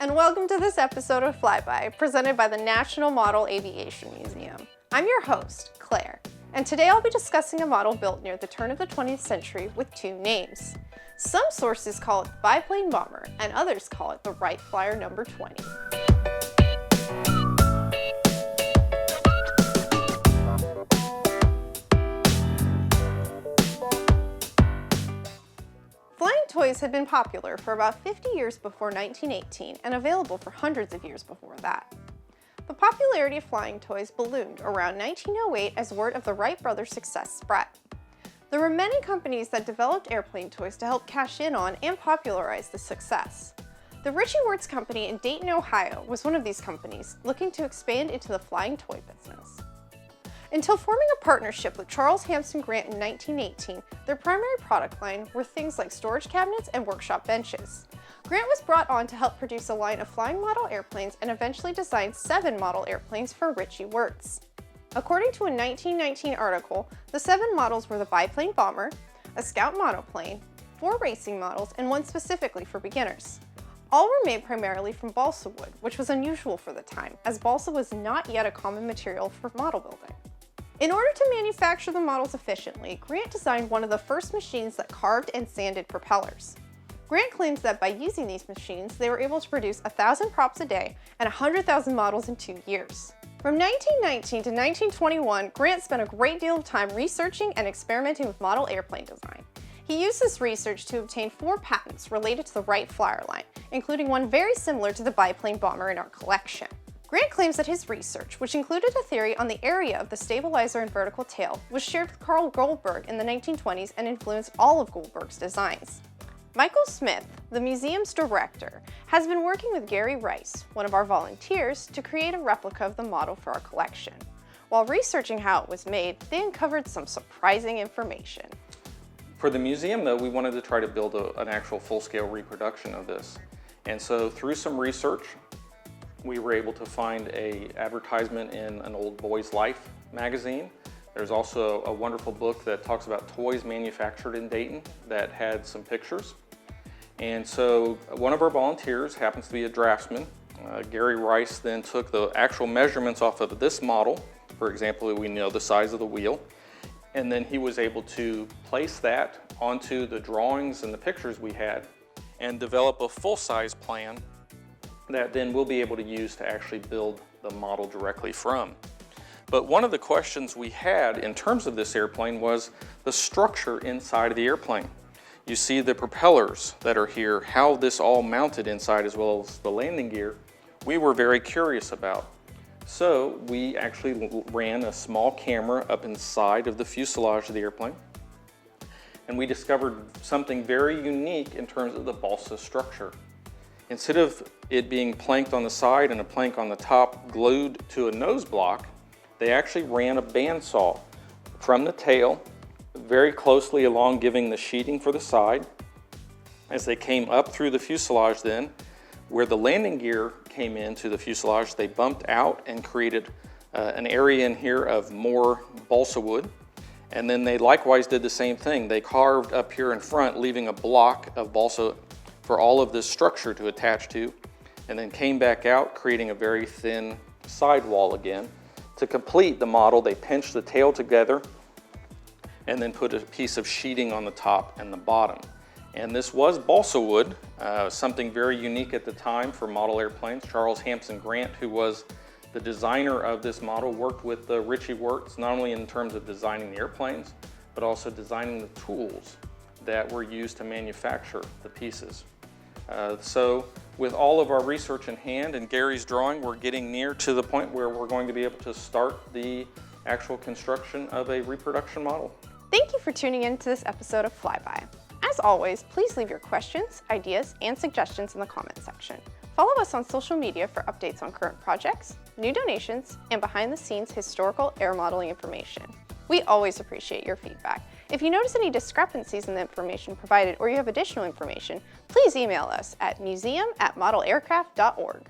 and welcome to this episode of Flyby, presented by the National Model Aviation Museum. I'm your host, Claire, and today I'll be discussing a model built near the turn of the 20th century with two names. Some sources call it the Biplane Bomber, and others call it the Wright Flyer No. 20. Flying toys had been popular for about 50 years before 1918 and available for hundreds of years before that. The popularity of flying toys ballooned around 1908 as word of the Wright brothers' success spread. There were many companies that developed airplane toys to help cash in on and popularize the success. The Ritchie-Wertz company in Dayton, Ohio was one of these companies, looking to expand into the flying toy business. Until forming a partnership with Charles Hampson Grant in 1918, their primary product line were things like storage cabinets and workshop benches. Grant was brought on to help produce a line of flying model airplanes and eventually designed 7 model airplanes for Ritchie-Wertz. According to a 1919 article, the 7 models were the Biplane Bomber, a Scout monoplane, 4 racing models, and 1 specifically for beginners. All were made primarily from balsa wood, which was unusual for the time, as balsa was not yet a common material for model building. In order to manufacture the models efficiently, Grant designed one of the first machines that carved and sanded propellers. Grant claims that by using these machines, they were able to produce 1,000 props a day and 100,000 models in 2 years. From 1919 to 1921, Grant spent a great deal of time researching and experimenting with model airplane design. He used this research to obtain 4 patents related to the Wright Flyer line, including one very similar to the Biplane Bomber in our collection. Grant claims that his research, which included a theory on the area of the stabilizer and vertical tail, was shared with Carl Goldberg in the 1920s and influenced all of Goldberg's designs. Michael Smith, the museum's director, has been working with Gary Rice, one of our volunteers, to create a replica of the model for our collection. While researching how it was made, they uncovered some surprising information. For the museum, though, we wanted to try to build an actual full-scale reproduction of this. And so through some research, we were able to find an advertisement in an old Boy's Life magazine. There's also a wonderful book that talks about toys manufactured in Dayton that had some pictures. And so one of our volunteers happens to be a draftsman. Gary Rice then took the actual measurements off of this model. For example, we know the size of the wheel. And then he was able to place that onto the drawings and the pictures we had and develop a full-size plan that then we'll be able to use to actually build the model directly from. But one of the questions we had in terms of this airplane was the structure inside of the airplane. You see the propellers that are here, how this all mounted inside as well as the landing gear, we were very curious about. So we actually ran a small camera up inside of the fuselage of the airplane, and we discovered something very unique in terms of the balsa structure. Instead of it being planked on the side and a plank on the top glued to a nose block, they actually ran a bandsaw from the tail very closely along, giving the sheeting for the side. As they came up through the fuselage then, where the landing gear came into the fuselage, they bumped out and created an area in here of more balsa wood. And then they likewise did the same thing. They carved up here in front, leaving a block of balsa for all of this structure to attach to, and then came back out, creating a very thin sidewall again. To complete the model, they pinched the tail together and then put a piece of sheeting on the top and the bottom. And this was balsa wood, something very unique at the time for model airplanes. Charles Hampson Grant, who was the designer of this model, worked with the Ritchie-Wertz, not only in terms of designing the airplanes, but also designing the tools that were used to manufacture the pieces. So with all of our research in hand and Gary's drawing, we're getting near to the point where we're going to be able to start the actual construction of a reproduction model. Thank you for tuning in to this episode of Flyby. As always, please leave your questions, ideas, and suggestions in the comments section. Follow us on social media for updates on current projects, new donations, and behind-the-scenes historical air modeling information. We always appreciate your feedback. If you notice any discrepancies in the information provided or you have additional information, please email us at museum@modelaircraft.org.